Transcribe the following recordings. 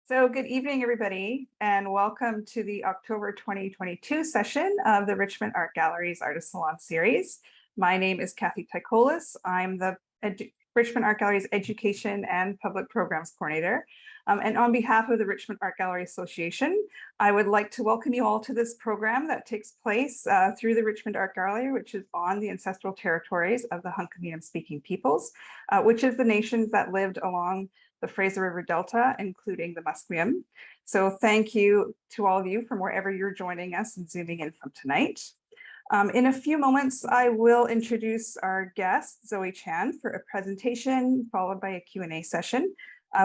So good evening, everybody, and welcome to the October 2022 session of the Richmond Art Gallery's Artist Salon series. My name is Kathy Tycholis. I'm the Richmond Art Gallery's Education and Public Programs Coordinator. And on behalf of the Richmond Art Gallery Association, I would like to welcome you all to this program that takes place through the Richmond Art Gallery, which is on the ancestral territories of the Hunkaminam speaking peoples, which is the nations that lived along the Fraser River Delta, including the Musqueam. So thank you to all of you from wherever you're joining us and zooming in from tonight. In a few moments, I will introduce our guest, Zoë Chan, for a presentation followed by a Q&A session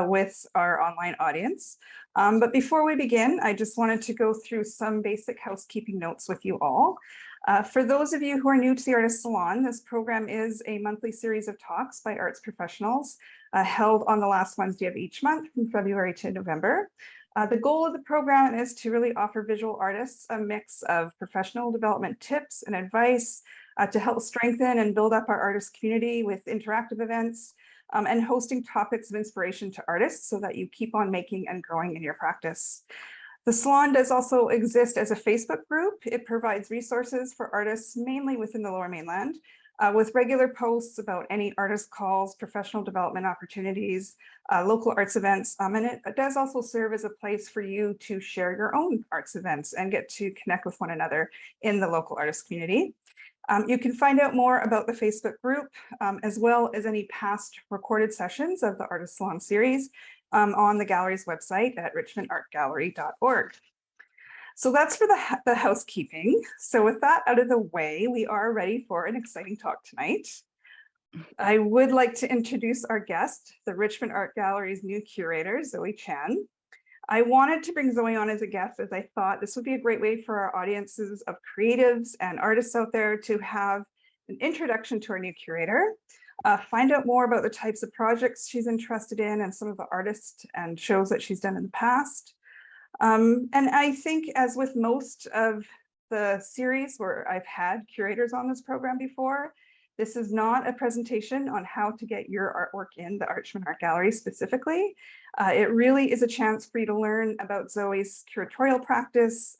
with our online audience. But before we begin, I just wanted to go through some basic housekeeping notes with you all. For those of you who are new to the Artist Salon, this program is a monthly series of talks by arts professionals held on the last Wednesday of each month from February to November. The goal of the program is to really offer visual artists a mix of professional development tips and advice to help strengthen and build up our artist community with interactive events and hosting topics of inspiration to artists so that you keep on making and growing in your practice. The Salon does also exist as a Facebook group. It provides resources for artists mainly within the Lower Mainland with regular posts about any artist calls, professional development opportunities, local arts events, and it does also serve as a place for you to share your own arts events and get to connect with one another in the local artist community. You can find out more about the Facebook group as well as any past recorded sessions of the Artist Salon series on the gallery's website at richmondartgallery.org. So that's for the housekeeping. So with that out of the way, we are ready for an exciting talk tonight. I would like to introduce our guest, the Richmond Art Gallery's new curator, Zoë Chan. I wanted to bring Zoë on as a guest as I thought this would be a great way for our audiences of creatives and artists out there to have an introduction to our new curator, find out more about the types of projects she's interested in and some of the artists and shows that she's done in the past. And I think, as with most of the series where I've had curators on this program before, this is not a presentation on how to get your artwork in the Richmond Art Gallery specifically. It really is a chance for you to learn about Zoë's curatorial practice,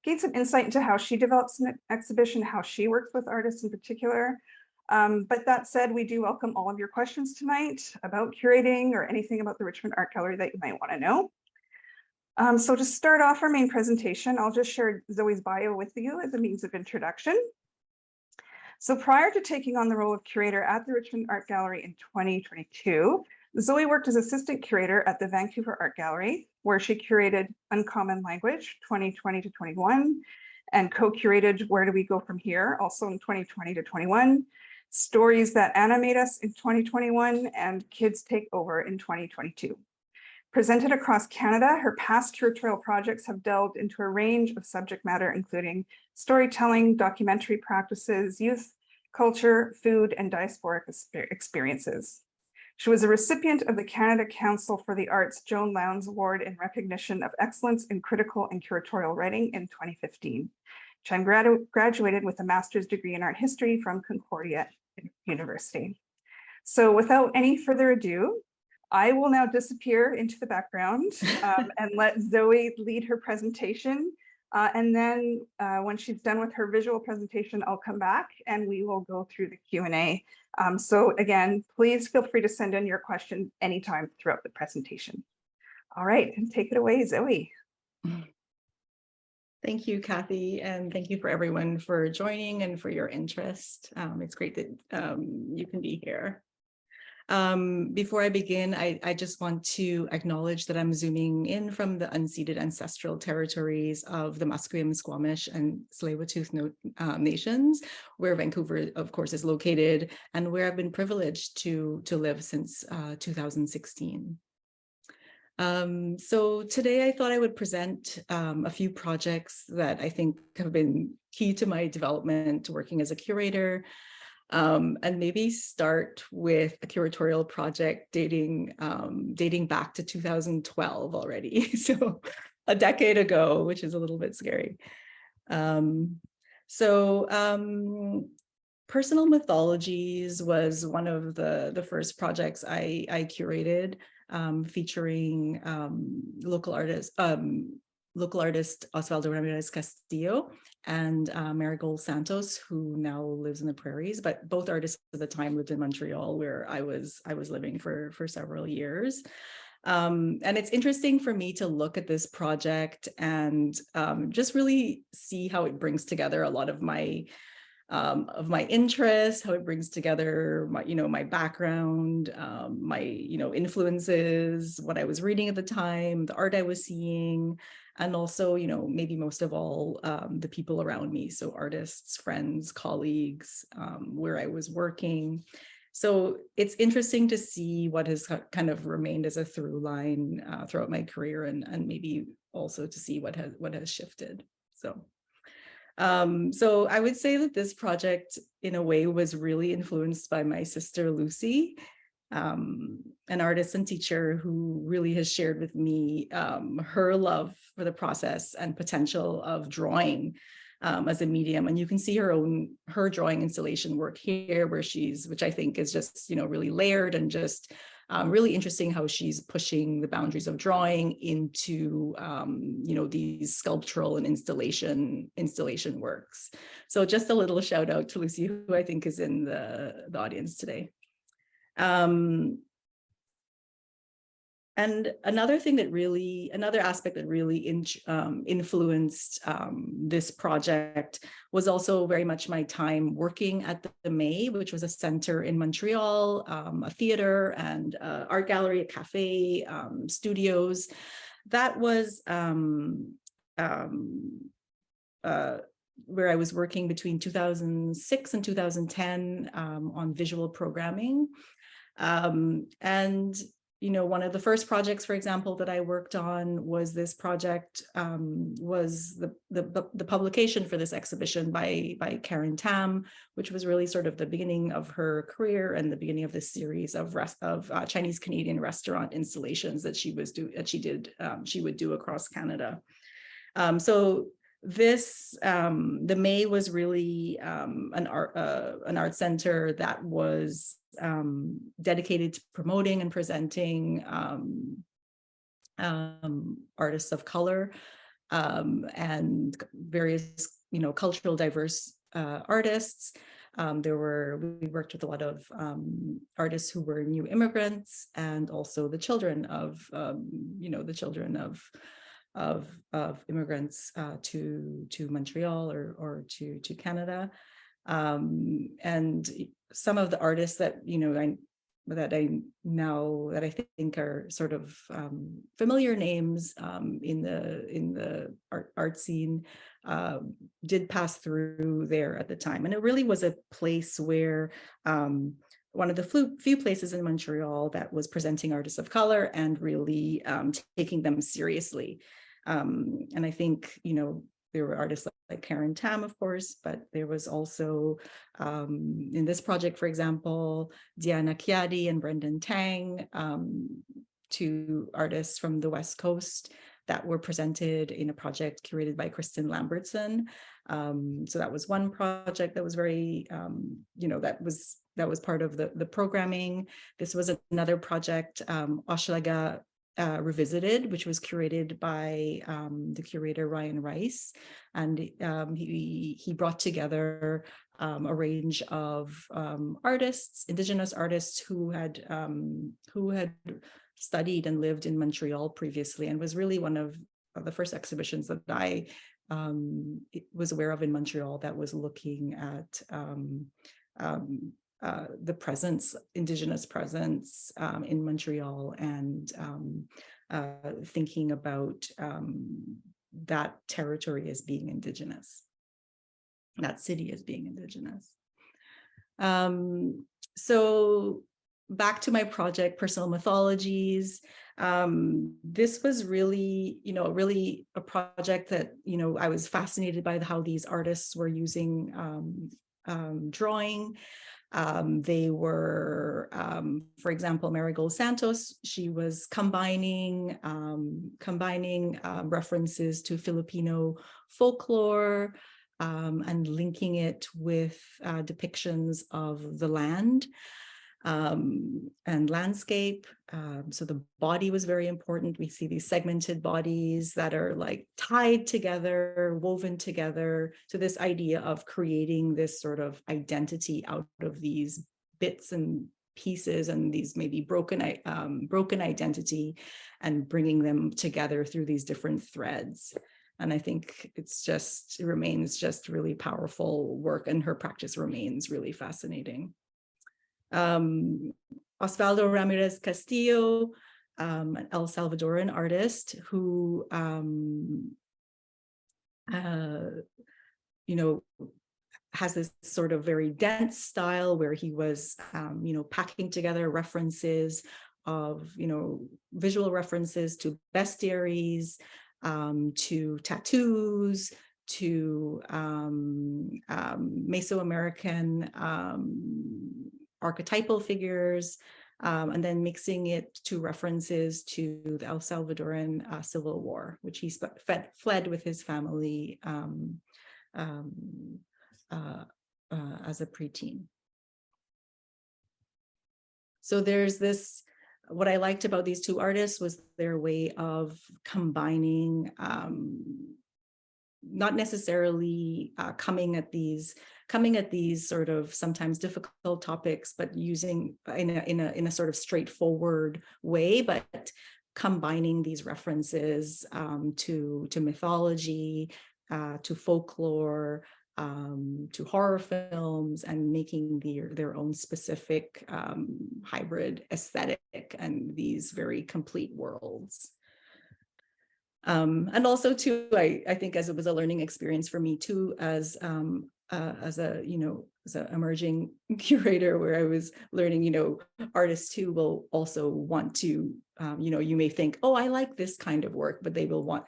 gain some insight into how she develops an exhibition, how she works with artists in particular. But that said, we do welcome all of your questions tonight about curating or anything about the Richmond Art Gallery that you might want to know. So to start off our main presentation, I'll just share Zoë's bio with you as a means of introduction. So prior to taking on the role of curator at the Richmond Art Gallery in 2022, Zoë worked as assistant curator at the Vancouver Art Gallery, where she curated Uncommon Language 2020 to 21 and co-curated Where Do We Go From Here, also in 2020 to 21, Stories That Animate Us in 2021, and Kids Take Over in 2022. Presented across Canada, her past curatorial projects have delved into a range of subject matter, including storytelling, documentary practices, youth, culture, food, and diasporic experiences. She was a recipient of the Canada Council for the Arts Joan Lowndes Award in recognition of excellence in critical and curatorial writing in 2015. Chan graduated with a master's degree in art history from Concordia University. So without any further ado, I will now disappear into the background and let Zoë lead her presentation. And then when she's done with her visual presentation, I'll come back and we will go through the Q&A. So again, please feel free to send in your questions anytime throughout the presentation. All right, and take it away, Zoë. Thank you, Kathy, and thank you for everyone for joining and for your interest. It's great that you can be here. Before I begin, I just want to acknowledge that I'm zooming in from the unceded ancestral territories of the Musqueam, Squamish, and Tsleil-Waututh nations, where Vancouver, of course, is located, and where I've been privileged to live since 2016. So today I thought I would present a few projects that I think have been key to my development working as a curator. And maybe start with a curatorial project dating back to 2012 already, so a decade ago, which is a little bit scary. Personal Mythologies was one of the first projects I curated. featuring local artist Osvaldo Ramirez Castillo and Marigold Santos, who now lives in the prairies. But both artists at the time lived in Montreal, where I was living for several years. And it's interesting for me to look at this project and just really see how it brings together a lot of my interests, how it brings together my, my background, my, influences, what I was reading at the time, the art I was seeing, and also, maybe most of all, the people around me. So artists, friends, colleagues, where I was working. So it's interesting to see what has kind of remained as a through line throughout my career, and maybe also to see what has shifted. So I would say that this project, in a way, was really influenced by my sister Lucy, an artist and teacher who really has shared with me her love for the process and potential of drawing as a medium. And you can see her drawing installation work here, which I think is just, really layered and just really interesting how she's pushing the boundaries of drawing into, these sculptural and installation works. So just a little shout out to Lucy, who I think is in the audience today. And another aspect that really influenced this project was also very much my time working at the May, which was a center in Montreal, a theater and art gallery, a cafe, studios. That was where I was working between 2006 and 2010 on visual programming. And one of the first projects, for example, that I worked on was this project, was the publication for this exhibition by Karen Tam, which was really sort of the beginning of her career and the beginning of this series of Chinese Canadian restaurant installations that she would do across Canada. So this, the May was really an art center that was dedicated to promoting and presenting artists of color and various, cultural diverse artists. We worked with a lot of artists who were new immigrants, and also the children of, of immigrants to Montreal or to Canada. And some of the artists that I think are sort of familiar names in the art scene did pass through there at the time. And it really was a place where one of the few places in Montreal that was presenting artists of color and really taking them seriously. And I think, there were artists like Karen Tam, of course, but there was also, in this project, for example, Diana Chiadi and Brendan Tang, two artists from the West Coast that were presented in a project curated by Kristen Lambertson. So that was one project that was very, that was part of the programming. This was another project, Hochelaga Revisited, which was curated by the curator Ryan Rice, and he brought together a range of artists, Indigenous artists who had studied and lived in Montreal previously, and was really one of the first exhibitions that I was aware of in Montreal that was looking at the presence, Indigenous presence in Montreal, and thinking about that territory as being Indigenous, that city as being Indigenous. So back to my project, Personal Mythologies. This was really, really a project that, I was fascinated by how these artists were using drawing. They were, for example, Marigold Santos. She was combining references to Filipino folklore and linking it with depictions of the land. and landscape. So the body was very important. We see these segmented bodies that are like tied together, woven together. So this idea of creating this sort of identity out of these bits and pieces and these maybe broken identity, and bringing them together through these different threads. And I think it remains just really powerful work, and her practice remains really fascinating. Osvaldo Ramirez Castillo, an El Salvadoran artist who, has this sort of very dense style where he was, packing together references of, visual references to bestiaries, to tattoos, to Mesoamerican archetypal figures, and then mixing it to references to the El Salvadoran Civil War, which he fled with his family as a preteen. So there's this, what I liked about these two artists was their way of combining, not necessarily coming at these sort of sometimes difficult topics, but using in a sort of straightforward way, but combining these references to mythology, to folklore, to horror films, and making their own specific hybrid aesthetic and these very complete worlds. And also too, I think as it was a learning experience for me too, as an emerging curator, where I was learning, artists who will also want to, you may think, oh, I like this kind of work, but they will want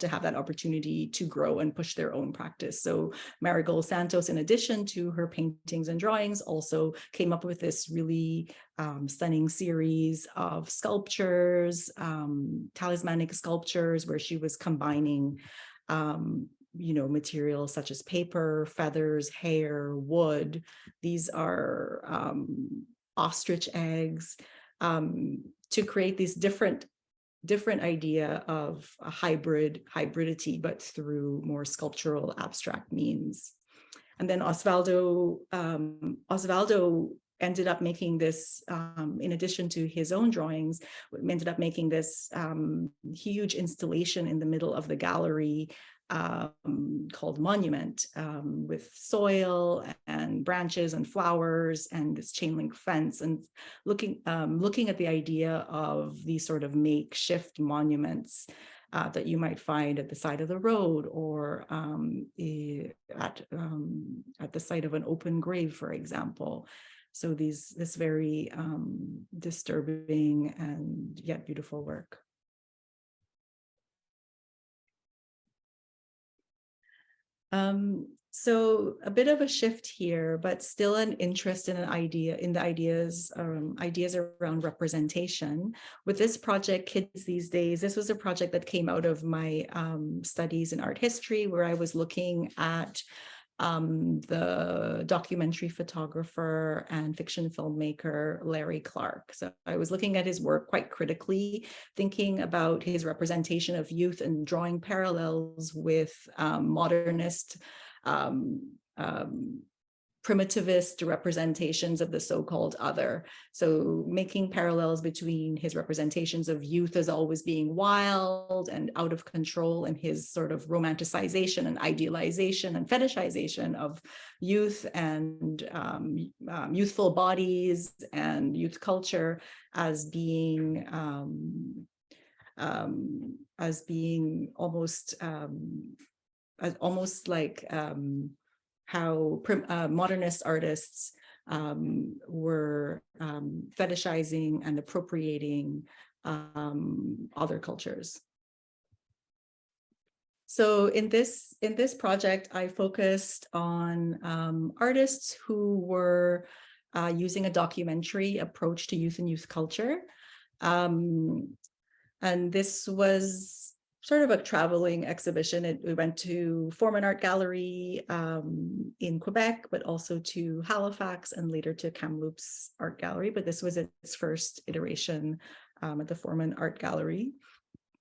to have that opportunity to grow and push their own practice. So Marigold Santos, in addition to her paintings and drawings, also came up with this really stunning series of sculptures, talismanic sculptures, where she was combining materials such as paper, feathers, hair, wood. These are ostrich eggs, to create this different idea of a hybridity, but through more sculptural abstract means. And then Osvaldo ended up making this, in addition to his own drawings, ended up making this huge installation in the middle of the gallery called Monument, with soil and branches and flowers and this chain link fence, and looking at the idea of these sort of makeshift monuments that you might find at the side of the road, or at the site of an open grave, for example. So this very disturbing and yet beautiful work. So a bit of a shift here, but still an interest in the ideas around representation. With this project, Kids These Days, this was a project that came out of my studies in art history, where I was looking at the documentary photographer and fiction filmmaker Larry Clark. So I was looking at his work quite critically, thinking about his representation of youth and drawing parallels with modernist, primitivist representations of the so-called other. So making parallels between his representations of youth as always being wild and out of control, and his sort of romanticization and idealization and fetishization of youth and youthful bodies and youth culture as being almost like how modernist artists were fetishizing and appropriating other cultures. So in this project, I focused on artists who were using a documentary approach to youth and youth culture. And this was sort of a traveling exhibition. We went to Richmond Art Gallery in Quebec, but also to Halifax and later to Kamloops Art Gallery. But this was its first iteration at the Richmond Art Gallery,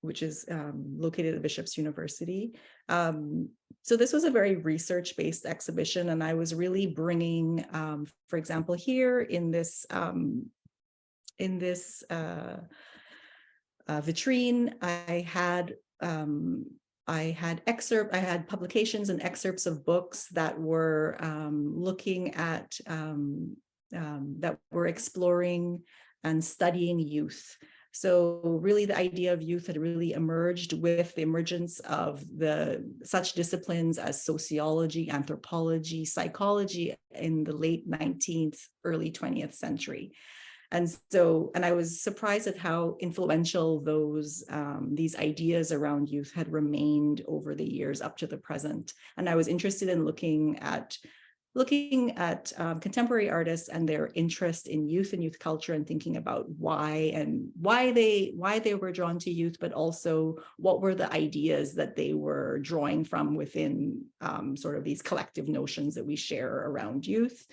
which is located at Bishop's University. So this was a very research-based exhibition, and I was really bringing, for example, here in this vitrine, I had publications and excerpts of books that were looking at that were exploring and studying youth. So really the idea of youth had really emerged with the emergence of such disciplines as sociology, anthropology, psychology in the late 19th, early 20th century. And I was surprised at how influential these ideas around youth had remained over the years up to the present. And I was interested in looking at contemporary artists and their interest in youth and youth culture, and thinking about why they were drawn to youth, but also what were the ideas that they were drawing from within sort of these collective notions that we share around youth.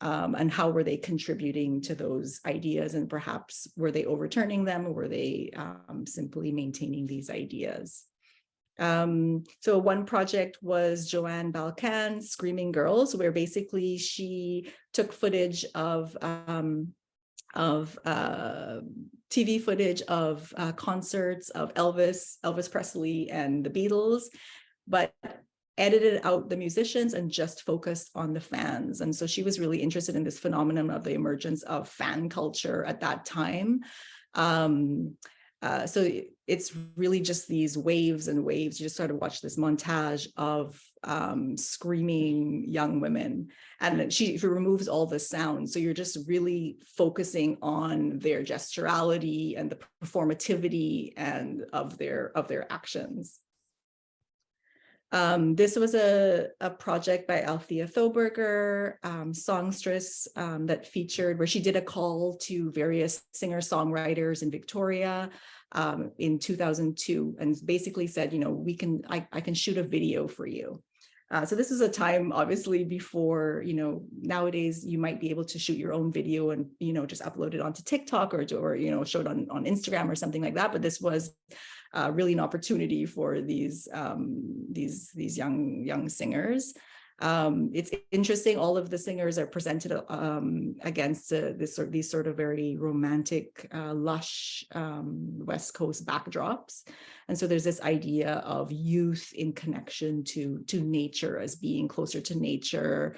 And how were they contributing to those ideas, and perhaps were they overturning them, or were they simply maintaining these ideas? So one project was Joanne Balcan's Screaming Girls, where basically she took footage of TV footage of concerts of Elvis Presley and the Beatles, but edited out the musicians and just focused on the fans. And so she was really interested in this phenomenon of the emergence of fan culture at that time. So it's really just these waves and waves. You just sort of watch this montage of screaming young women, and she removes all the sound. So you're just really focusing on their gesturality and the performativity and of their actions. This was a project by Althea Thoberger, songstress, that featured, where she did a call to various singer-songwriters in Victoria in 2002, and basically said, I can shoot a video for you. So this is a time, obviously, before, nowadays you might be able to shoot your own video and, just upload it onto TikTok or show it on Instagram or something like that. But this was really an opportunity for these young singers. It's interesting. All of the singers are presented against these sort of very romantic, lush West Coast backdrops, and so there's this idea of youth in connection to nature, as being closer to nature.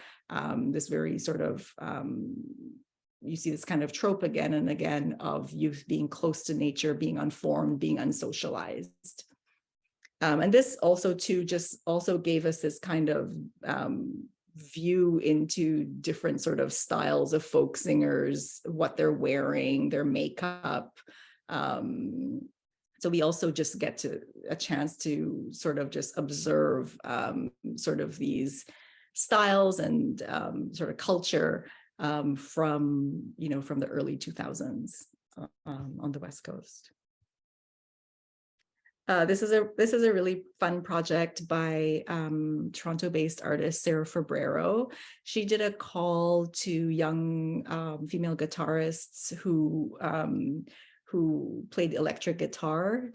This very sort of you see this kind of trope again and again of youth being close to nature, being unformed, being unsocialized. And this also gave us this kind of view into different sort of styles of folk singers, what they're wearing, their makeup. So we also just get a chance to sort of just observe sort of these styles and sort of culture from the early 2000s on the West Coast. This is a really fun project by Toronto-based artist Sarah Fabrero. She did a call to young female guitarists who played electric guitar.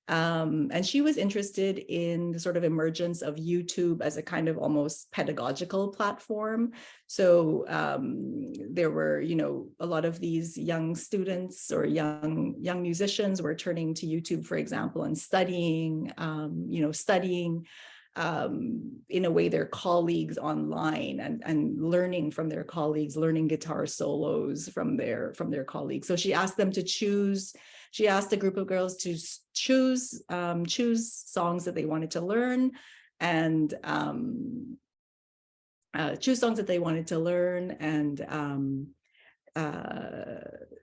And she was interested in the sort of emergence of YouTube as a kind of almost pedagogical platform. So there were, a lot of these young students or young musicians were turning to YouTube, for example, and studying in a way their colleagues online and learning from their colleagues, learning guitar solos from their colleagues. So she asked them to choose. She asked a group of girls to choose songs that they wanted to learn, and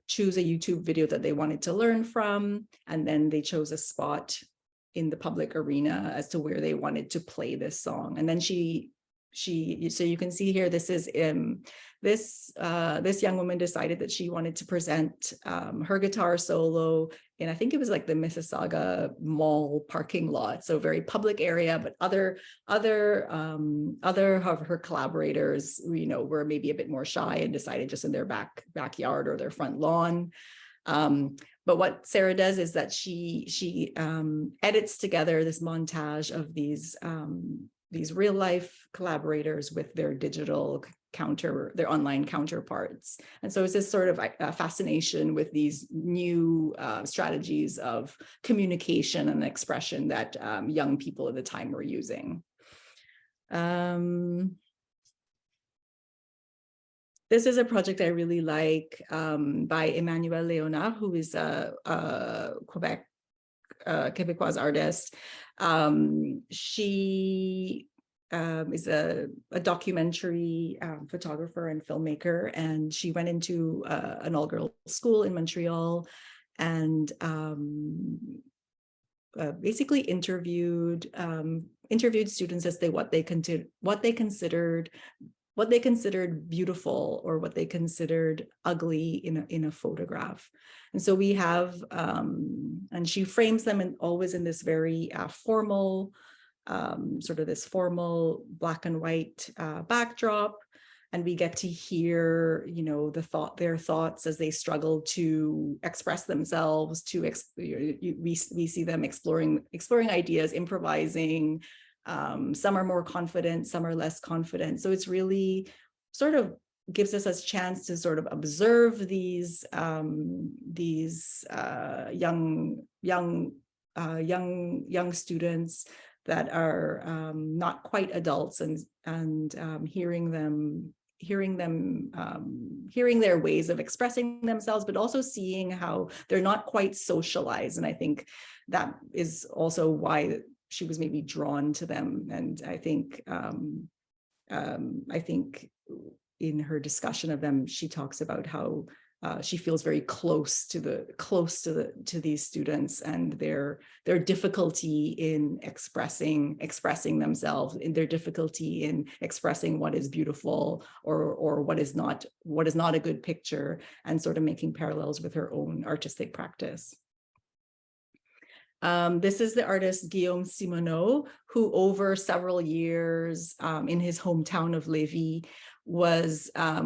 choose a YouTube video that they wanted to learn from, and then they chose a spot in the public arena as to where they wanted to play this song. And then she so you can see here, this is this young woman decided that she wanted to present her guitar solo in, I think it was like the Mississauga Mall parking lot, so very public area, but other of her collaborators, were maybe a bit more shy and decided just in their backyard or their front lawn. But what Sarah does is that she edits together this montage of these real life collaborators with their digital their online counterparts. And so it's this sort of fascination with these new strategies of communication and expression that young people at the time were using. This is a project I really like by Emmanuelle Léonard, who is a Quebecois artist. She is a documentary photographer and filmmaker, and she went into an all-girls school in Montreal and basically interviewed students as what they considered beautiful or what they considered ugly in a photograph. And so we have, and she frames them always in this very formal, sort of this formal black and white backdrop. And we get to hear, their thoughts as they struggle to express themselves. We see them exploring ideas, improvising. Some are more confident, some are less confident. So it's really sort of gives us a chance to sort of observe these young students that are not quite adults, and hearing their ways of expressing themselves, but also seeing how they're not quite socialized. And I think that is also why she was maybe drawn to them. And I think in her discussion of them, she talks about how she feels very close to these students and their difficulty in expressing themselves, in their difficulty in expressing what is beautiful or what is not a good picture, and sort of making parallels with her own artistic practice. This is the artist Guillaume Simoneau, who over several years in his hometown of Lévis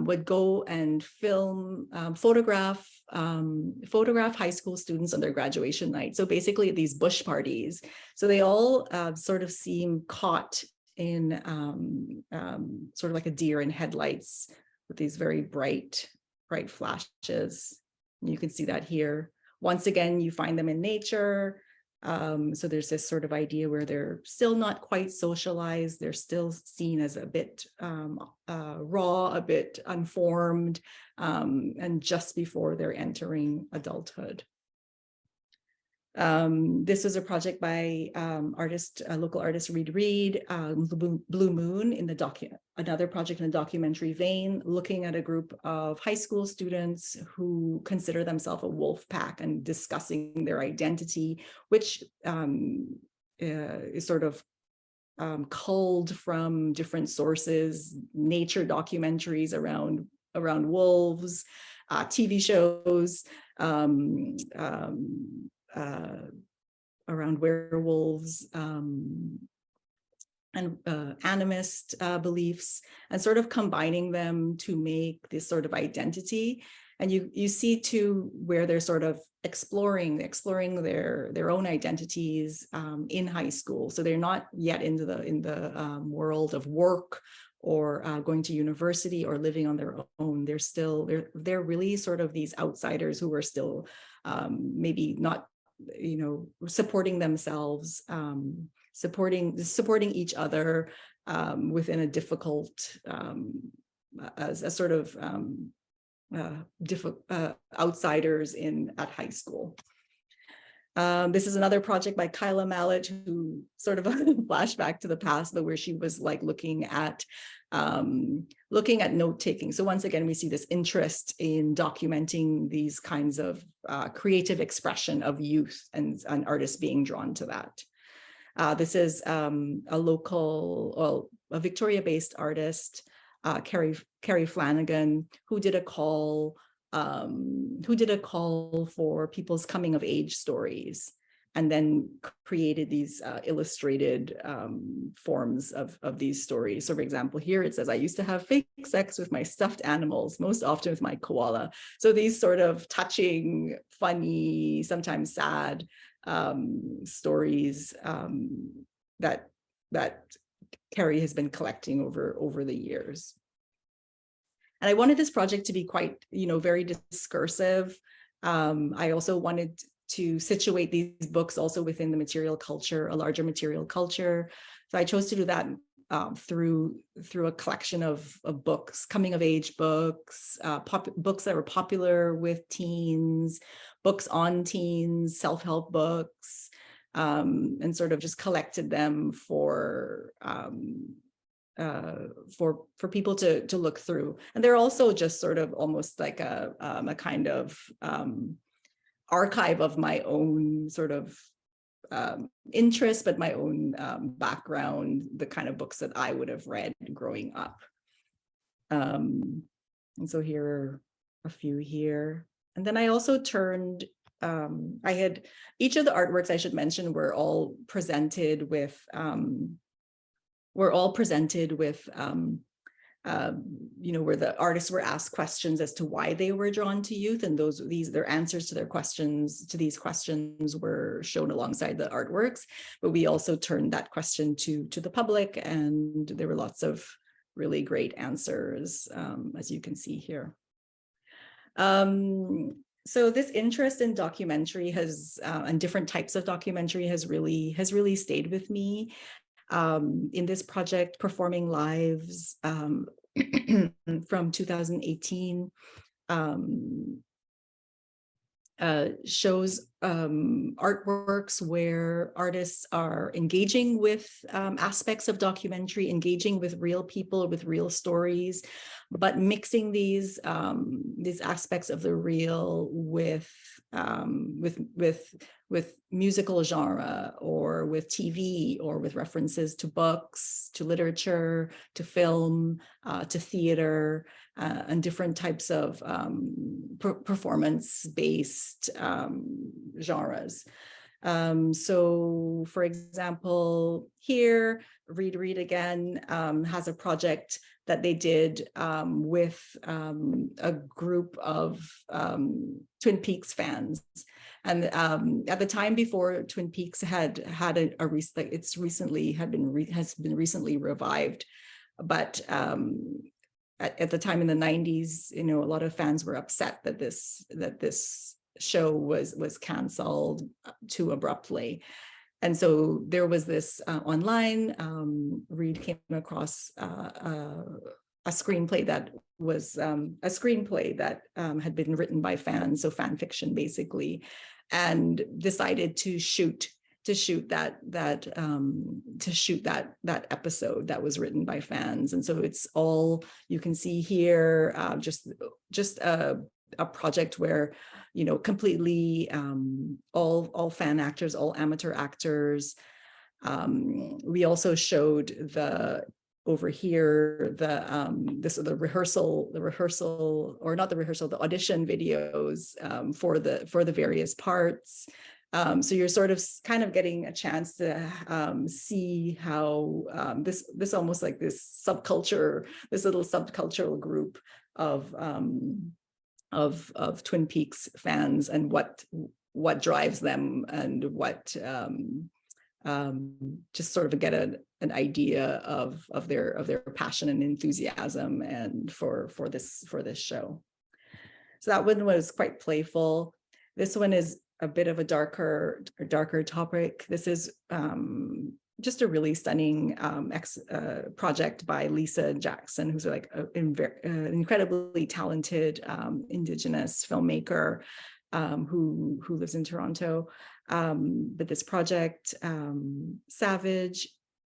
would go and photograph high school students on their graduation night. So basically these bush parties. So they all sort of seem caught in sort of like a deer in headlights with these very bright flashes. And you can see that here. Once again, you find them in nature. So there's this sort of idea where they're still not quite socialized. They're still seen as a bit raw, a bit unformed, and just before they're entering adulthood. This was a project by local artist Reed, Blue Moon, in another project in the documentary vein, looking at a group of high school students who consider themselves a wolf pack and discussing their identity, which is sort of culled from different sources, nature documentaries around wolves, TV shows, around werewolves, and animist beliefs, and sort of combining them to make this sort of identity. And you see too where they're sort of exploring their own identities in high school. So they're not yet in the world of work or going to university or living on their own. They're really sort of these outsiders who are still maybe not, supporting themselves, supporting each other within a difficult, as a sort of outsiders at high school. This is another project by Kyla Mallet, who sort of a flashback to the past, but where she was like looking at note-taking. So once again, we see this interest in documenting these kinds of creative expression of youth, and artists being drawn to that. This is a local Victoria-based artist, Carrie Flanagan, who did a call for people's coming of age stories, and then created these illustrated forms of these stories. So for example, here it says, I used to have fake sex with my stuffed animals, most often with my koala. So these sort of touching, funny, sometimes sad stories that Carrie has been collecting over the years. And I wanted this project to be quite, very discursive. I also wanted to situate these books also within the material culture, a larger material culture. So I chose to do that through a collection of books, coming of age books, books that were popular with teens, books on teens, self-help books, and sort of just collected them for people to look through. And they're also just sort of almost like a kind of archive of my own sort of interest, but my own background, the kind of books that I would have read growing up. And so here are a few here. And then I also turned, each of the artworks I should mention were all presented with, where the artists were asked questions as to why they were drawn to youth, and their answers to these questions were shown alongside the artworks. But we also turned that question to the public, and there were lots of really great answers, as you can see here. So this interest in documentary and different types of documentary has really stayed with me. In this project, Performing Lives from 2018 shows artworks where artists are engaging with aspects of documentary, engaging with real people, with real stories, but mixing these aspects of the real with musical genre, or with TV, or with references to books, to literature, to film, to theater, and different types of performance-based genres. So, for example, here, Read Again has a project that they did with a group of Twin Peaks fans. And at the time before Twin Peaks has been recently revived, but at the time in the 90s, a lot of fans were upset that this show was canceled too abruptly. And so there was this online, Reed came across a screenplay that had been written by fans, so fan fiction basically, and decided to shoot that episode that was written by fans. And so it's all you can see here, just a project where, completely all fan actors, all amateur actors. We also showed the audition videos for the various parts. So you're sort of kind of getting a chance to see how this almost like this subculture, this little subcultural group of Twin Peaks fans, and what drives them, and what just sort of get an idea of their passion and enthusiasm and for this show. So that one was quite playful. This one is a bit of a darker topic. This is just a really stunning project by Lisa Jackson, who's like an incredibly talented Indigenous filmmaker who lives in Toronto. But this project, Savage,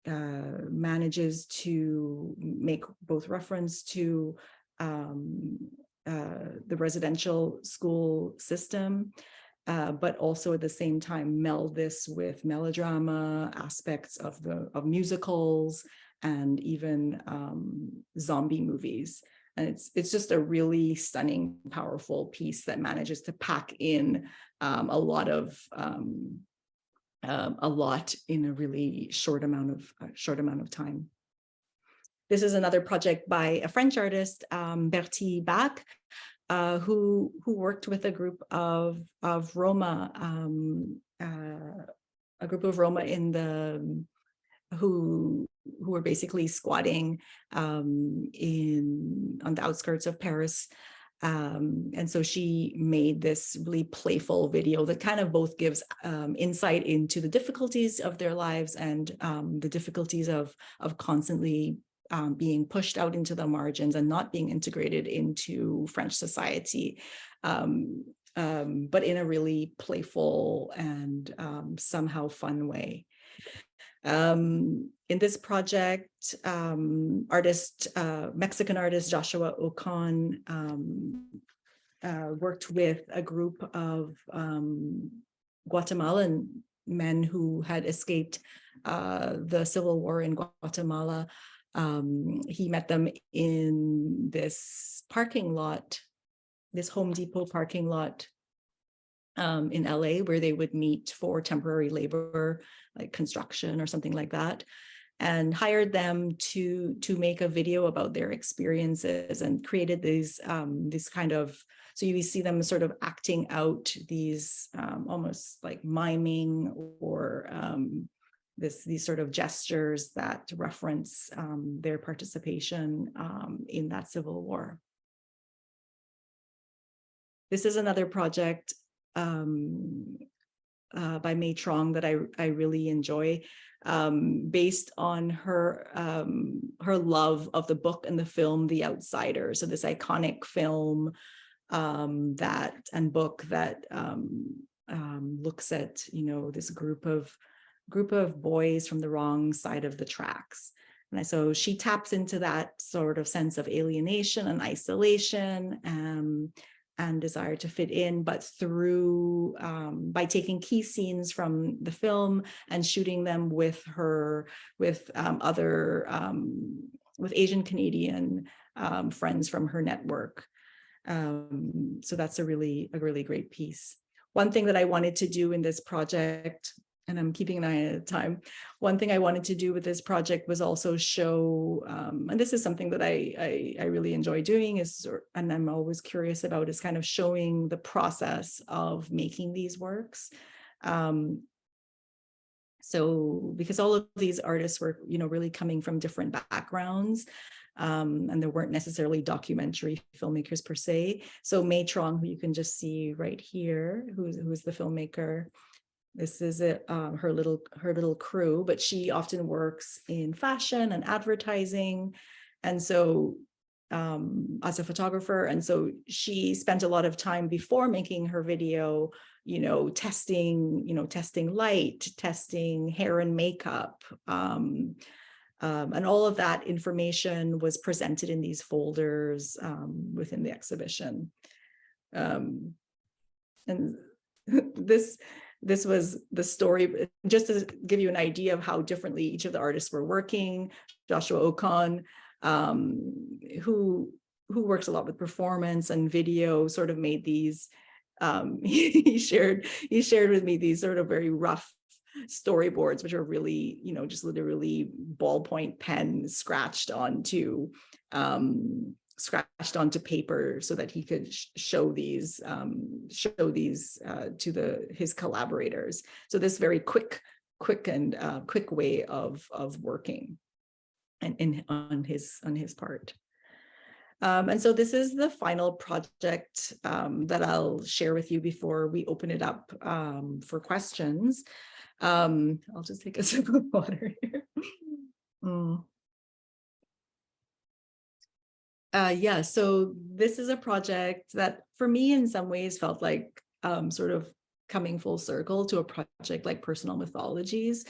manages to make both reference to the residential school system, but also at the same time meld this with melodrama, aspects of musicals, and even zombie movies. And it's just a really stunning, powerful piece that manages to pack in a lot in a really short amount of time. This is another project by a French artist, Bertie Bach, who worked with a group of Roma, who were basically squatting on the outskirts of Paris. And so she made this really playful video that kind of both gives insight into the difficulties of their lives and the difficulties of constantly being pushed out into the margins and not being integrated into French society, but in a really playful and somehow fun way. In this project, Mexican artist Joshua Ocon worked with a group of Guatemalan men who had escaped the civil war in Guatemala. He met them in this parking lot, this Home Depot parking lot in LA, where they would meet for temporary labor, like construction or something like that, and hired them to make a video about their experiences, and created these kind of, so you see them sort of acting out these almost like miming or these sort of gestures that reference their participation in that civil war. This is another project by May Trong that I really enjoy, based on her love of the book and the film The Outsider. So this iconic film and book that looks at, this group of boys from the wrong side of the tracks. And so she taps into that sort of sense of alienation and isolation and desire to fit in, but through by taking key scenes from the film and shooting them with Asian Canadian friends from her network. So that's a really great piece. One thing that I wanted to do in this project, and I'm keeping an eye at time, one thing I wanted to do with this project was also show, and this is something that I really enjoy doing, and I'm always curious about, is kind of showing the process of making these works. So because all of these artists were, really coming from different backgrounds, and there weren't necessarily documentary filmmakers per se. So May Trong, who you can just see right here, who's the filmmaker. This is her little crew, but she often works in fashion and advertising, and so as a photographer. And so she spent a lot of time before making her video, testing light, testing hair and makeup, and all of that information was presented in these folders within the exhibition. And this was the story, just to give you an idea of how differently each of the artists were working. Joshua Ocon, who works a lot with performance and video, sort of made these, he shared with me these sort of very rough storyboards, which are really, just literally ballpoint pen scratched onto paper, so that he could show these to his collaborators. So this very quick way of working, and on his part. And so this is the final project that I'll share with you before we open it up for questions. I'll just take a sip of water here. Yeah, so this is a project that for me in some ways felt like sort of coming full circle to a project like Personal Mythologies,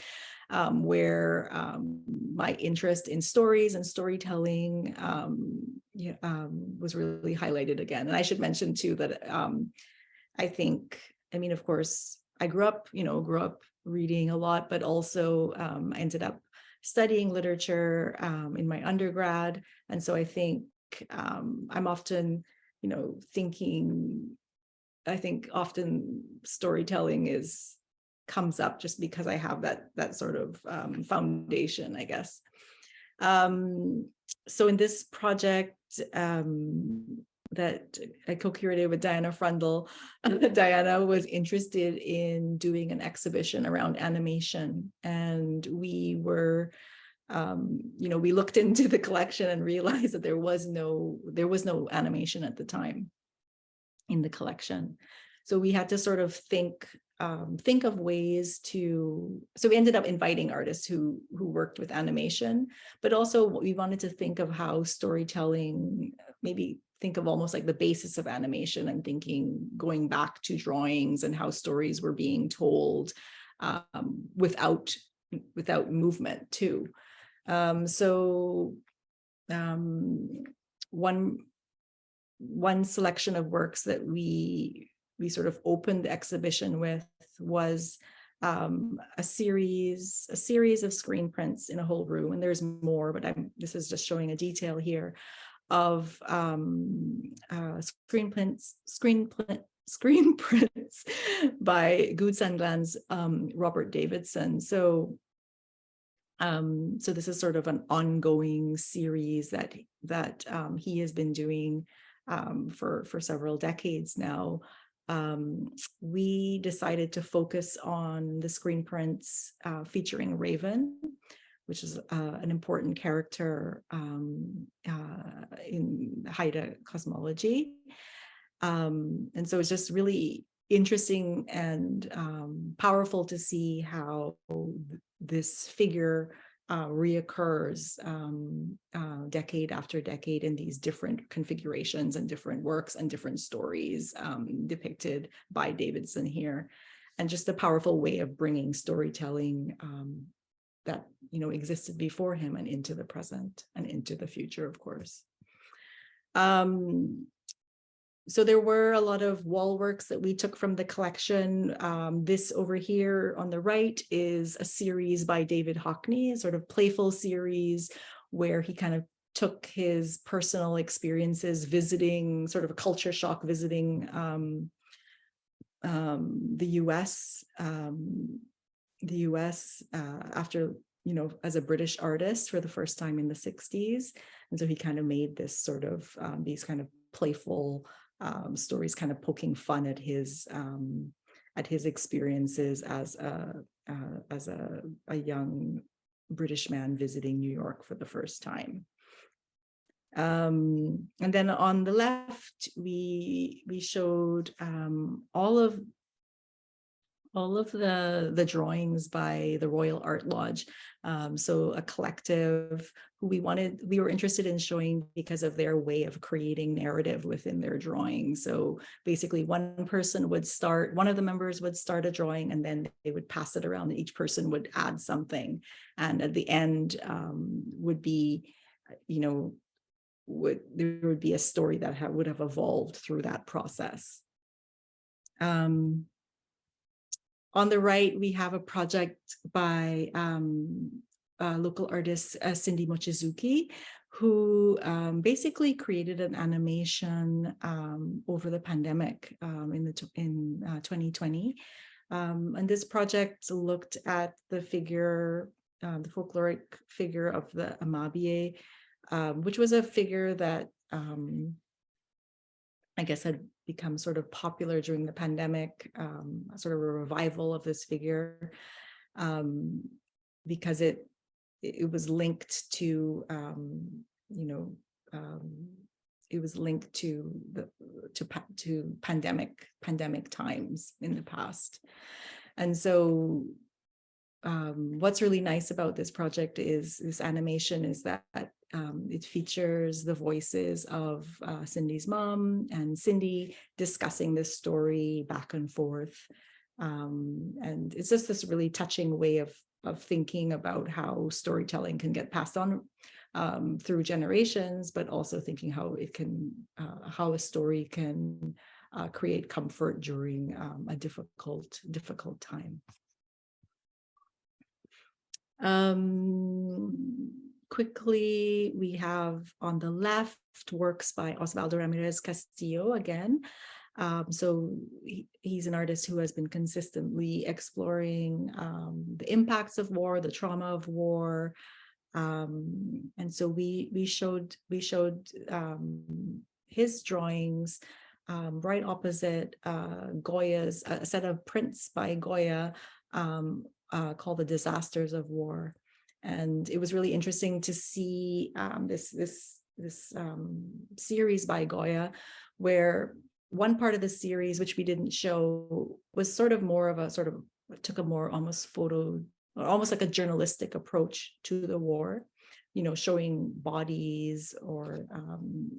where my interest in stories and storytelling was really highlighted again. And I should mention too that of course, I grew up reading a lot, but also I ended up studying literature in my undergrad. And so I think I'm often, I think often storytelling comes up just because I have that sort of foundation, I guess. So in this project that I co-curated with Diana Frundle, Diana was interested in doing an exhibition around animation, and we were, we looked into the collection and realized that there was no animation at the time in the collection. So we had to sort of think of ways to, so we ended up inviting artists who worked with animation, but also we wanted to think of how storytelling, maybe think of almost like the basis of animation, and going back to drawings and how stories were being told without movement too. One selection of works that we sort of opened the exhibition with was a series of screen prints in a whole room, and there's more, but this is just showing a detail here of screen prints by Goodsandland's Robert Davidson. So this is sort of an ongoing series that he has been doing for several decades now. We decided to focus on the screen prints featuring Raven, which is an important character in Haida cosmology. And so it's just really interesting and powerful to see how this figure reoccurs decade after decade in these different configurations and different works and different stories depicted by Davidson here. And just a powerful way of bringing storytelling that existed before him and into the present and into the future, of course. So there were a lot of wall works that we took from the collection. This over here on the right is a series by David Hockney, a sort of playful series where he kind of took his personal experiences visiting, sort of a culture shock visiting the US after, as a British artist for the first time in the 60s. And so he kind of made this sort of, these kind of playful stories, kind of poking fun at his experiences as a young British man visiting New York for the first time. And then on the left, we showed all of the drawings by the Royal Art Lodge. So a collective who we were interested in showing because of their way of creating narrative within their drawings. So basically one of the members would start a drawing, and then they would pass it around, and each person would add something. And at the end would be, there would be a story that would have evolved through that process. On the right, we have a project by local artist Cindy Mochizuki, who basically created an animation over the pandemic in 2020. And this project looked at the figure, the folkloric figure of the Amabie, which was a figure that I guess had become sort of popular during the pandemic, sort of a revival of this figure, because it was linked to, it was linked to pandemic times in the past. And so what's really nice about this project is this animation is that it features the voices of Cindy's mom and Cindy discussing this story back and forth. And it's just this really touching way of thinking about how storytelling can get passed on through generations, but also thinking how it can, how a story can create comfort during a difficult time. Quickly, we have on the left works by Osvaldo Ramirez Castillo again. So he's an artist who has been consistently exploring the impacts of war, the trauma of war. And so we showed his drawings right opposite Goya's, a set of prints by Goya called The Disasters of War. And it was really interesting to see this series by Goya, where one part of the series, which we didn't show, was sort of more of a took a more almost photo, almost like a journalistic approach to the war, you know, showing bodies or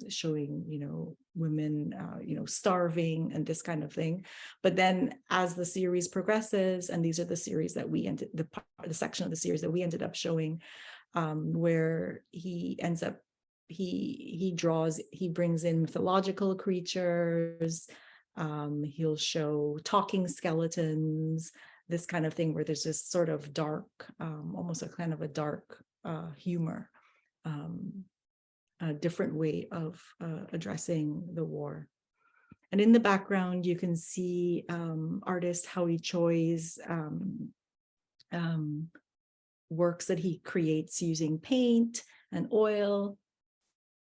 showing, you know, women, you know, starving and this kind of thing. But then as the series progresses, and these are the series that we ended, the section of the series that we ended up showing, where he ends up, he brings in mythological creatures, he'll show talking skeletons, this kind of thing, where there's this sort of dark, almost a kind of a dark humor, a different way of addressing the war. And in the background, you can see artist Howie Choi's works that he creates using paint and oil,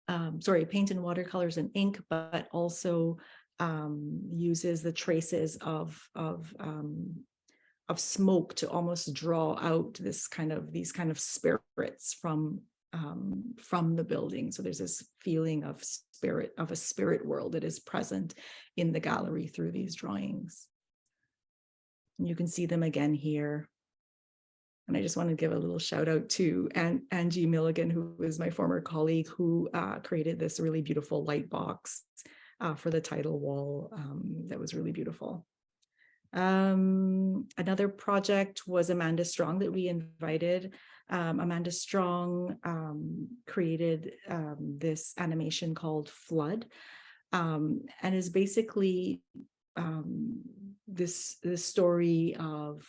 paint and watercolors and ink, but also uses the traces of smoke to almost draw out these kind of spirits from the building. So there's this feeling of a spirit world that is present in the gallery through these drawings. And you can see them again here. And I just want to give a little shout out to Angie Milligan, who is my former colleague, who created this really beautiful light box for the title wall. That was really beautiful. Another project was Amanda Strong that we invited. Amanda Strong created this animation called Flood, and is basically this story of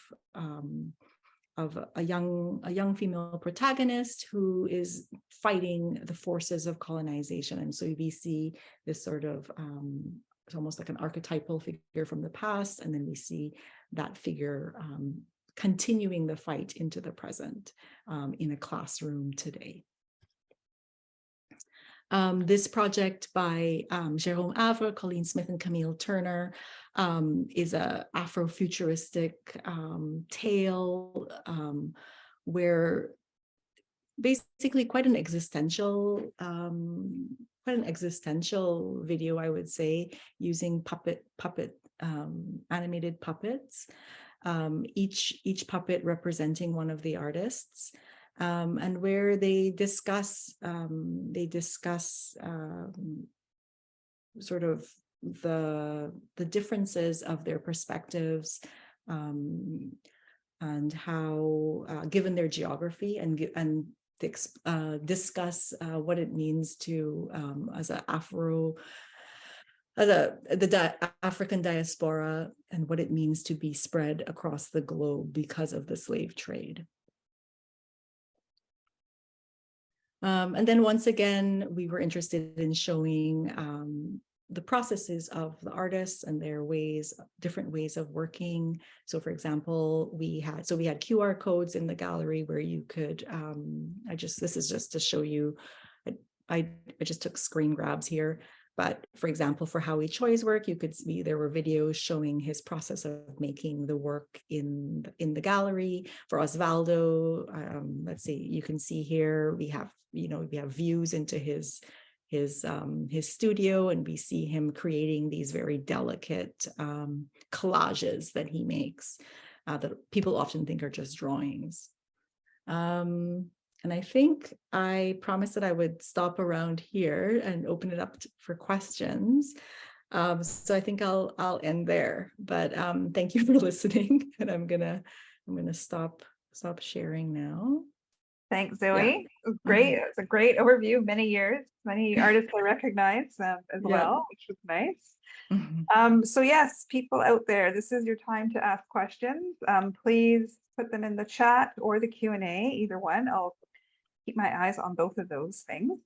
a young female protagonist who is fighting the forces of colonization. And so we see this sort of it's almost like an archetypal figure from the past, and then we see that figure continuing the fight into the present in a classroom today. This project by Jérôme Avre, Colleen Smith, and Camille Turner is a Afrofuturistic tale where basically quite an existential video, I would say, using animated puppets, each puppet representing one of the artists, and where they discuss sort of the differences of their perspectives, and how, given their geography, and discuss what it means to the African diaspora, and what it means to be spread across the globe because of the slave trade. And then once again, we were interested in showing the processes of the artists and their different ways of working. So for example, we had QR codes in the gallery where you could, this is just to show you, I just took screen grabs here. But for example, for Howie Choi's work, you could see there were videos showing his process of making the work in the gallery. For Osvaldo, let's see, you can see here we have views into his studio, and we see him creating these very delicate collages that he makes that people often think are just drawings. And I think I promised that I would stop around here and open it up for questions. So I think I'll end there. But thank you for listening, and I'm gonna stop sharing now. Thanks, Yeah. Zoe. Great. It's a great overview. Many years, many artists I recognize as well, which was nice. So yes, people out there, this is your time to ask questions. Please put them in the chat or the Q&A, either one. I'll keep my eyes on both of those things.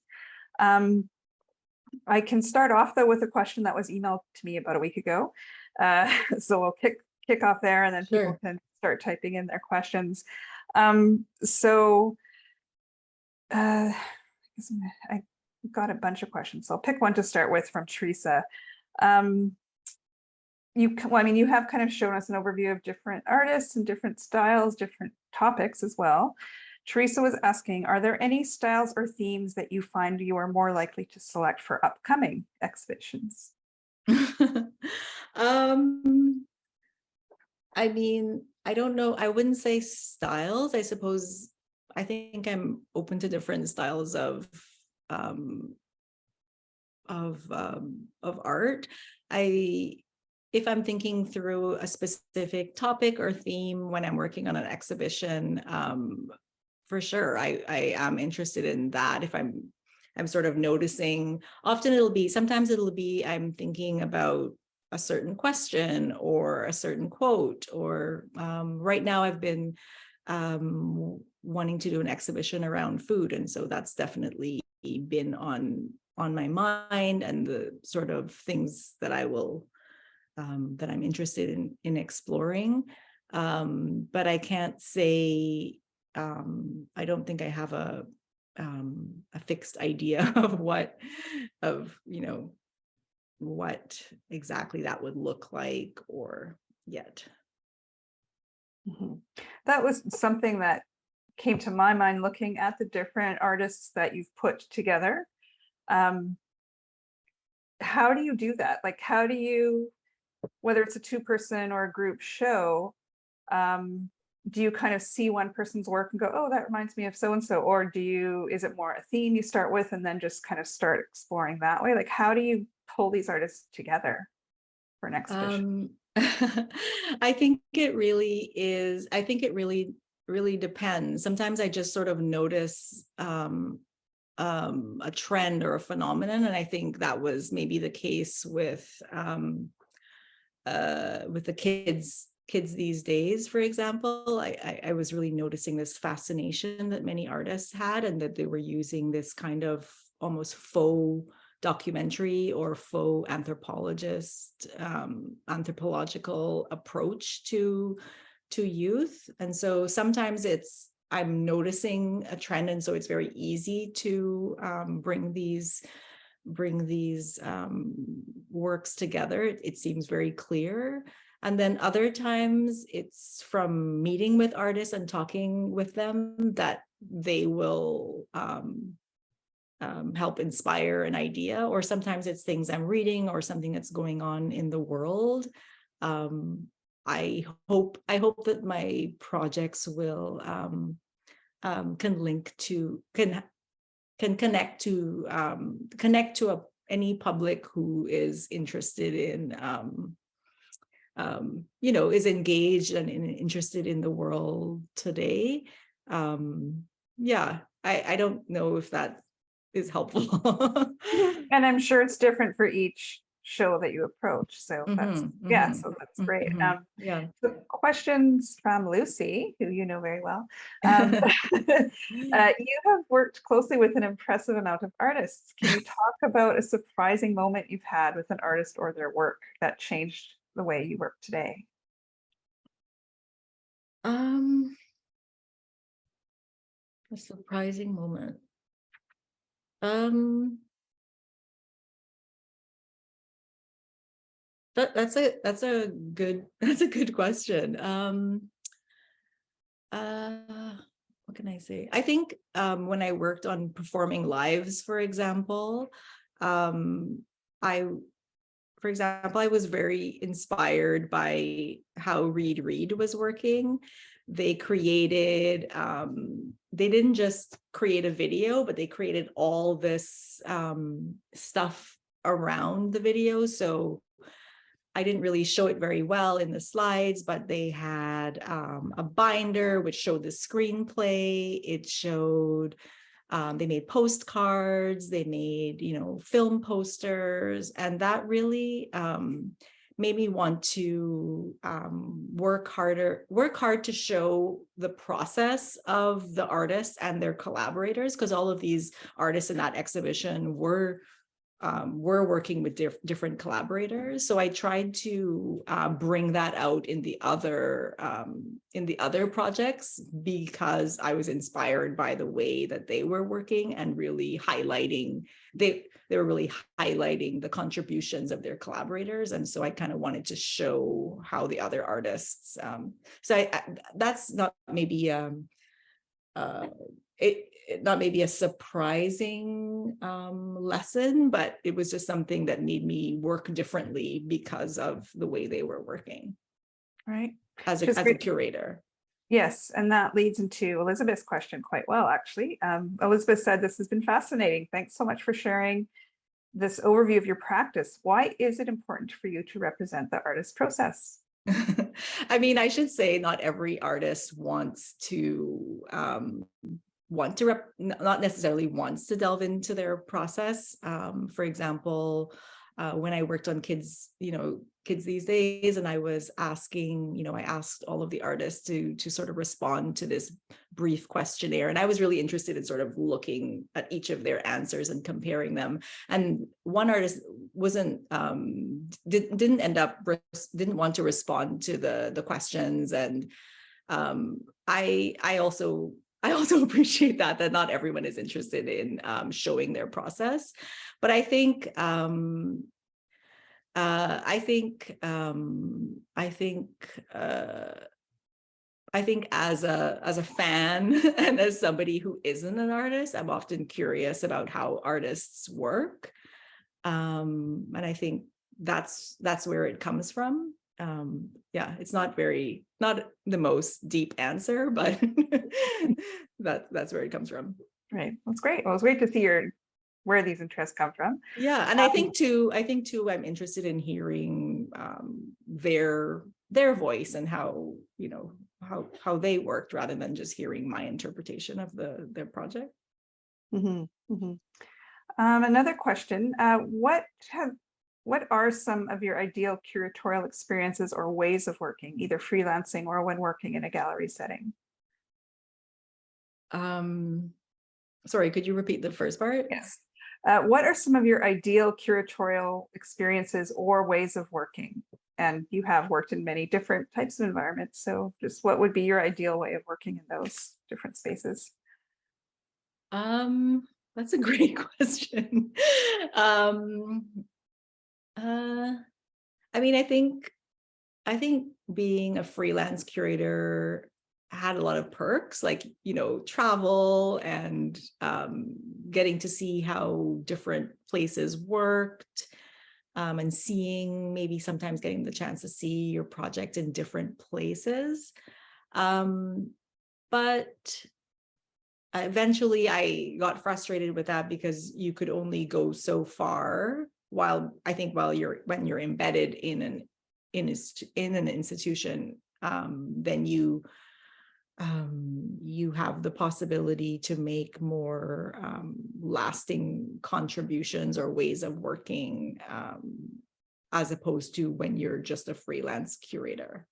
I can start off though with a question that was emailed to me about a week ago. So we'll kick off there, and then people can start typing in their questions. I got a bunch of questions, so I'll pick one to start with from Teresa. You have kind of shown us an overview of different artists and different styles, different topics as well. Teresa was asking, are there any styles or themes that you find you are more likely to select for upcoming exhibitions? I mean, I don't know. I wouldn't say styles. I suppose I think I'm open to different styles of art. If I'm thinking through a specific topic or theme when I'm working on an exhibition, for sure, I am interested in that. If I'm sort of noticing, sometimes it'll be I'm thinking about a certain question or a certain quote, or right now I've been wanting to do an exhibition around food, and so that's definitely been on my mind, and the sort of things that I will that I'm interested in exploring. But I can't say, I don't think I have a fixed idea of what exactly that would look like or yet. That was something that came to my mind looking at the different artists that you've put together. How do you do that? Like, how do you, whether it's a two-person or a group show, do you kind of see one person's work and go, oh, that reminds me of so-and-so? Or is it more a theme you start with and then just kind of start exploring that way? Like, how do you pull these artists together for an exhibition? I think it really is. I think it really depends. Sometimes I just sort of notice a trend or a phenomenon, and I think that was maybe the case with the kids these days. For example, I was really noticing this fascination that many artists had, and that they were using this kind of almost faux documentary or faux anthropological approach to youth. And so sometimes I'm noticing a trend, and so it's very easy to bring these works together. It seems very clear. And then other times it's from meeting with artists and talking with them that they will help inspire an idea, or sometimes it's things I'm reading or something that's going on in the world. I hope that my projects will can connect to any public who is interested in is engaged and interested in the world today. I don't know if that is helpful. And I'm sure it's different for each show that you approach. So that's great. So questions from Lucy, who you know very well. You have worked closely with an impressive amount of artists. Can you talk about a surprising moment you've had with an artist or their work that changed the way you work today? A surprising moment. That's a good question. What can I say? I think when I worked on performing lives, for example, I was very inspired by how Reed was working. They created, they didn't just create a video, but they created all this stuff around the video. So I didn't really show it very well in the slides, but they had a binder which showed the screenplay. It showed, they made postcards, they made, film posters, and that really made me want to work hard to show the process of the artists and their collaborators, because all of these artists in that exhibition were working with different collaborators. So I tried to bring that out in the other projects, because I was inspired by the way that they were working and really highlighting, they were really highlighting the contributions of their collaborators. And so I kind of wanted to show how the other artists, that's not maybe not maybe a surprising lesson, but it was just something that made me work differently because of the way they were working. Right. As a curator. Yes, and that leads into Elizabeth's question quite well, actually. Elizabeth said, this has been fascinating. Thanks so much for sharing this overview of your practice. Why is it important for you to represent the artist process? I mean, I should say not every artist wants to not necessarily wants to delve into their process. For example, when I worked on kids these days, and I was asking, I asked all of the artists to sort of respond to this brief questionnaire. And I was really interested in sort of looking at each of their answers and comparing them. And one artist didn't want to respond to the questions. And I also appreciate that not everyone is interested in showing their process. But I think as a fan and as somebody who isn't an artist, I'm often curious about how artists work. And I think that's where it comes from. It's not the most deep answer, but that's where it comes from. Right. That's great. Well, it's great to see where these interests come from. Yeah. And I think too, I'm interested in hearing their voice and how they worked, rather than just hearing my interpretation of their project. Mm-hmm. Mm-hmm. Another question, what are some of your ideal curatorial experiences or ways of working, either freelancing or when working in a gallery setting? Sorry, could you repeat the first part? Yes. What are some of your ideal curatorial experiences or ways of working? And you have worked in many different types of environments. So just what would be your ideal way of working in those different spaces? That's a great question. I mean, I think being a freelance curator had a lot of perks, like, travel and getting to see how different places worked, and maybe sometimes getting the chance to see your project in different places. But eventually I got frustrated with that, because you could only go so far when you're embedded in an institution, then you have the possibility to make more lasting contributions or ways of working, as opposed to when you're just a freelance curator.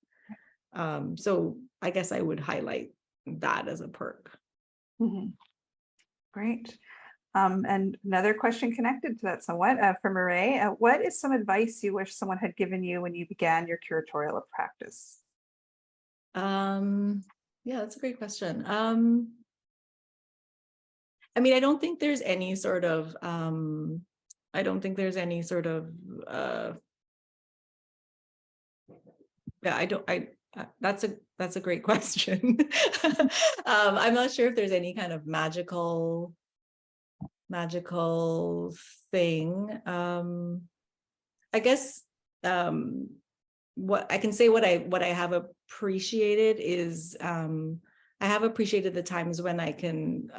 So I guess I would highlight that as a perk. Mm-hmm. Great. And another question connected to that somewhat, from Murray. What is some advice you wish someone had given you when you began your curatorial practice? Yeah, that's a great question. I mean, I don't think there's any sort of that's a great question. I'm not sure if there's any kind of magical thing. I guess what I can say, what I have appreciated is, I have appreciated the times when I can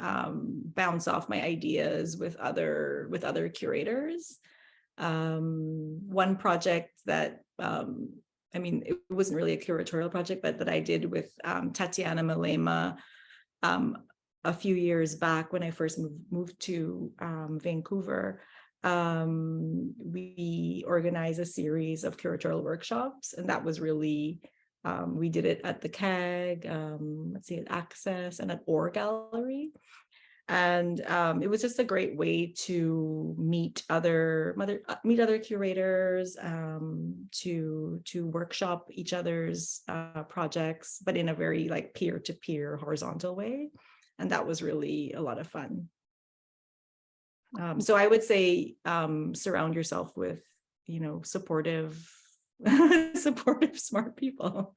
bounce off my ideas with other curators. One project that I mean, it wasn't really a curatorial project, but that I did with Tatiana Malema a few years back when I first moved to Vancouver. We organized a series of curatorial workshops, and that was really, we did it at the CAG, let's see, at Access and at Art Gallery. And it was just a great way to meet other curators, to workshop each other's projects, but in a very like peer-to-peer horizontal way. And that was really a lot of fun. So I would say surround yourself with, you know, supportive, smart people.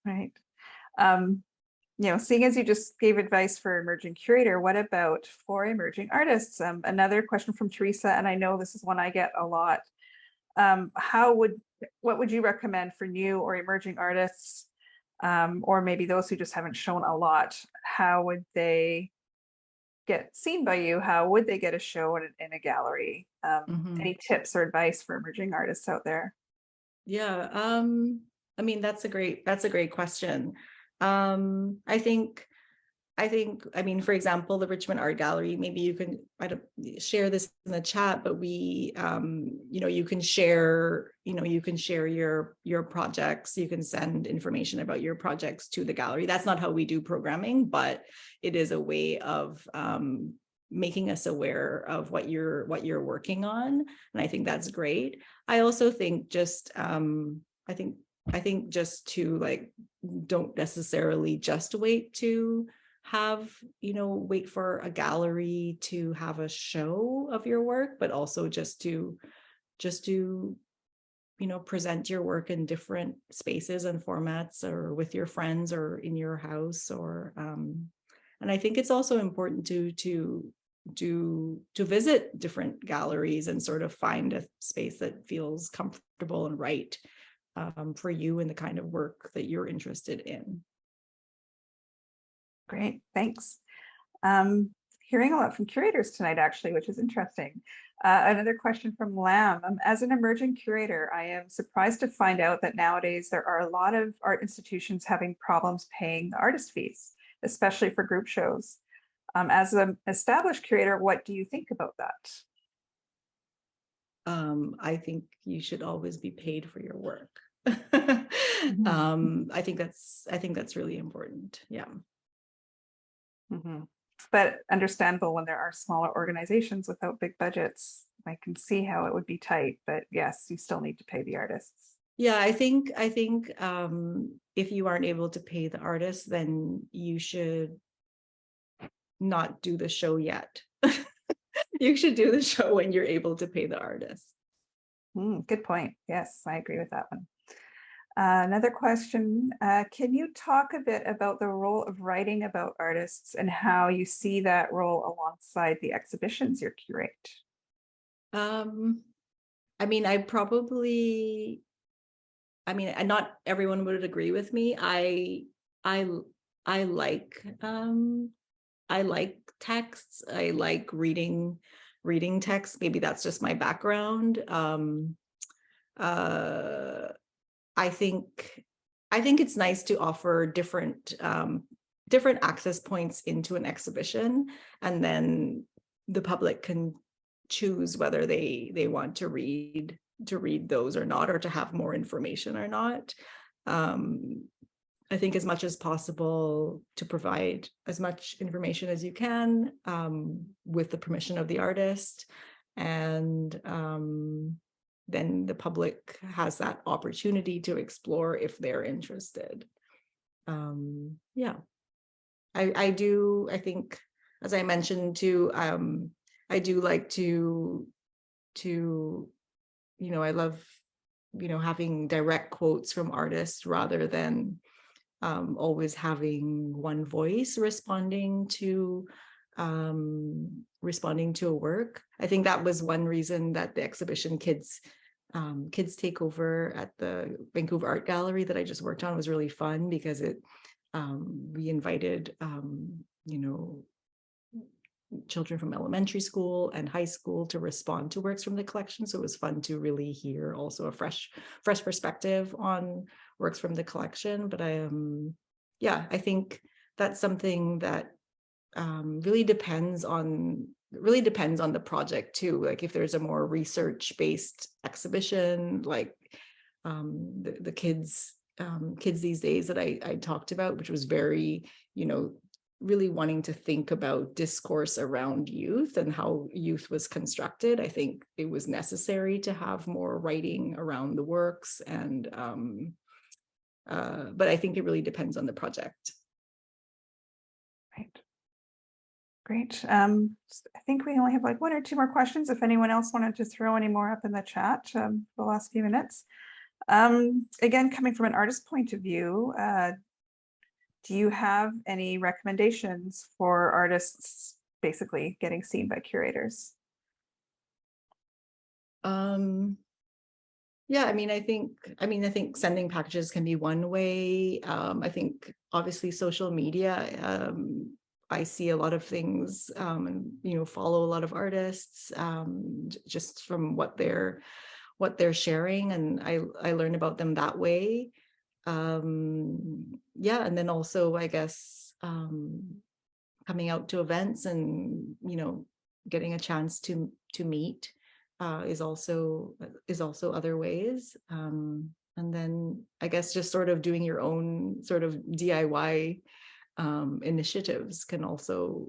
Right. You know, seeing as you just gave advice for emerging curator, what about for emerging artists? Another question from Teresa, and I know this is one I get a lot. What would you recommend for new or emerging artists, or maybe those who just haven't shown a lot? How would they get seen by you? How would they get a show in a gallery? Any tips or advice for emerging artists out there? Yeah, I mean, that's a great question. I mean, for example, the Richmond Art Gallery, maybe you can share this in the chat, but we, you know, you can share your projects. You can send information about your projects to the gallery. That's not how we do programming, but it is a way of making us aware of what you're working on. And I think that's great. I also think just, I think just to like, don't necessarily just wait to have, you know, wait for a gallery to have a show of your work, but also just to, you know, present your work in different spaces and formats, or with your friends, or in your house, or, and I think it's also important to visit different galleries and sort of find a space that feels comfortable and right for you and the kind of work that you're interested in. Great, thanks. Hearing a lot from curators tonight, actually, which is interesting. Another question from Lam. As an emerging curator, I am surprised to find out that nowadays there are a lot of art institutions having problems paying the artist fees, especially for group shows. As an established curator, what do you think about that? I think you should always be paid for your work. I think that's really important. Yeah. But understandable when there are smaller organizations without big budgets. I can see how it would be tight, but yes, you still need to pay the artists. Yeah, I think if you aren't able to pay the artists, then you should not do the show yet. You should do the show when you're able to pay the artists. Good point. Yes, I agree with that one. Another question, can you talk a bit about the role of writing about artists and how you see that role alongside the exhibitions you curate? I mean, and not everyone would agree with me. I like texts. I like reading texts. Maybe that's just my background. I think it's nice to offer different access points into an exhibition, and then the public can choose whether they want to read those or not, or to have more information or not. I think as much as possible to provide as much information as you can with the permission of the artist, and then the public has that opportunity to explore if they're interested. Yeah, I think, as I mentioned too, I do like to, you know, I love, you know, having direct quotes from artists rather than always having one voice responding to a work. I think that was one reason that the exhibition Kids Take Over at the Vancouver Art Gallery that I just worked on was really fun, because we invited you know, children from elementary school and high school to respond to works from the collection. So it was fun to really hear also a fresh perspective on works from the collection. But I think that's something that really depends on the project too. Like if there's a more research-based exhibition, like the kids these days that I talked about, which was very, really wanting to think about discourse around youth and how youth was constructed. I think it was necessary to have more writing around the works, and but I think it really depends on the project. Right. Great. I think we only have like 1 or 2 more questions. If anyone else wanted to throw any more up in the chat for the last few minutes. Again, coming from an artist point of view, do you have any recommendations for artists basically getting seen by curators? Yeah, I think sending packages can be one way. I think obviously social media, I see a lot of things, and follow a lot of artists, just from what they're sharing, and I learn about them that way. And then also, I guess, coming out to events and getting a chance to meet is also other ways. And then I guess just sort of doing your own sort of DIY initiatives can also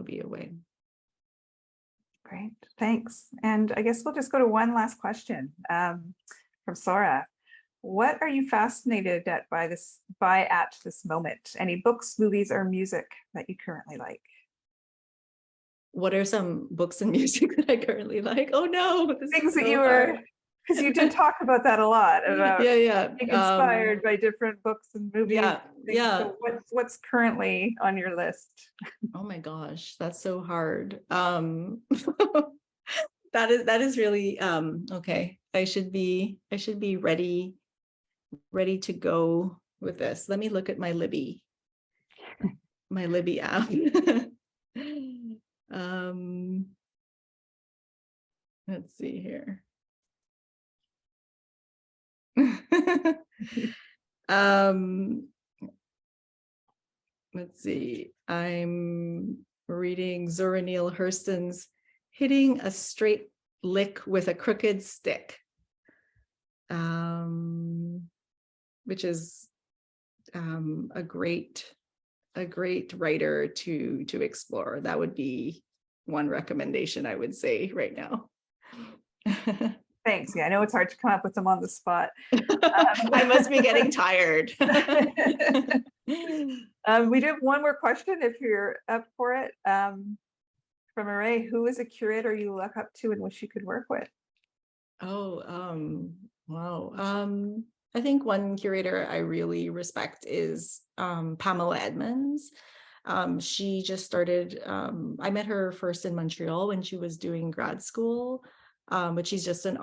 be a way. Great, thanks. And I guess we'll just go to one last question from Sora. What are you fascinated by at this moment? Any books, movies, or music that you currently like? What are some books and music that I currently like? Oh no, things that you were, because you did talk about that a lot, about being inspired by different books and movies. So what's currently on your list? Oh my gosh, that's so hard. That is really okay. I should be ready to go with this. Let me look at my Libby app. Let's see here. Let's see. I'm reading Zora Neale Hurston's Hitting a Straight Lick with a Crooked Stick, which is a great writer to explore. That would be one recommendation I would say right now. Thanks. Yeah, I know it's hard to come up with them on the spot. I must be getting tired. We do have one more question if you're up for it. From Array, who is a curator you look up to and wish you could work with? Wow. I think one curator I really respect is Pamela Edmonds. She just started, I met her first in Montreal when she was doing grad school, but she's just an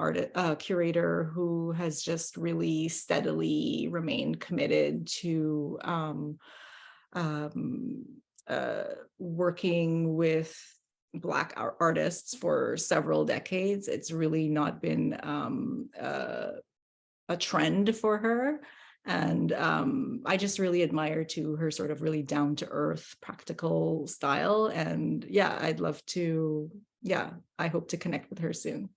curator who has just really steadily remained committed to working with Black artists for several decades. It's really not been a trend for her. And I just really admire too her sort of really down to earth, practical style. And I'd love to, I hope to connect with her soon.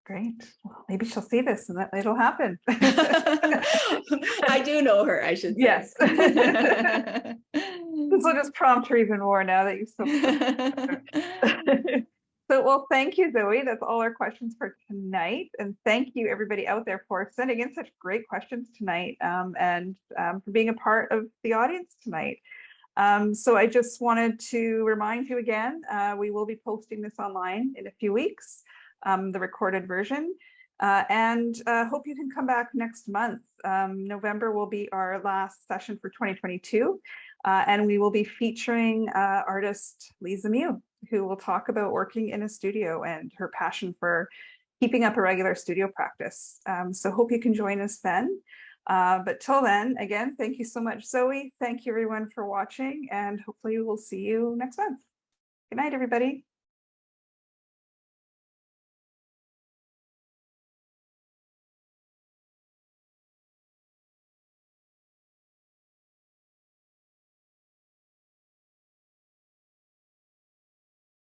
Great. Well, maybe she'll see this and it'll happen. I do know her, I should say. Yes. This will just prompt her even more now that you've spoken. So, well, thank you, Zoe. That's all our questions for tonight. And thank you, everybody out there, for sending in such great questions tonight, and for being a part of the audience tonight. So I just wanted to remind you again, we will be posting this online in a few weeks, the recorded version, and hope you can come back next month. November will be our last session for 2022, and we will be featuring artist Lisa Mew, who will talk about working in a studio and her passion for keeping up a regular studio practice. So hope you can join us then. But till then, again, thank you so much, Zoe. Thank you everyone for watching, and hopefully we'll see you next month. Good night, everybody.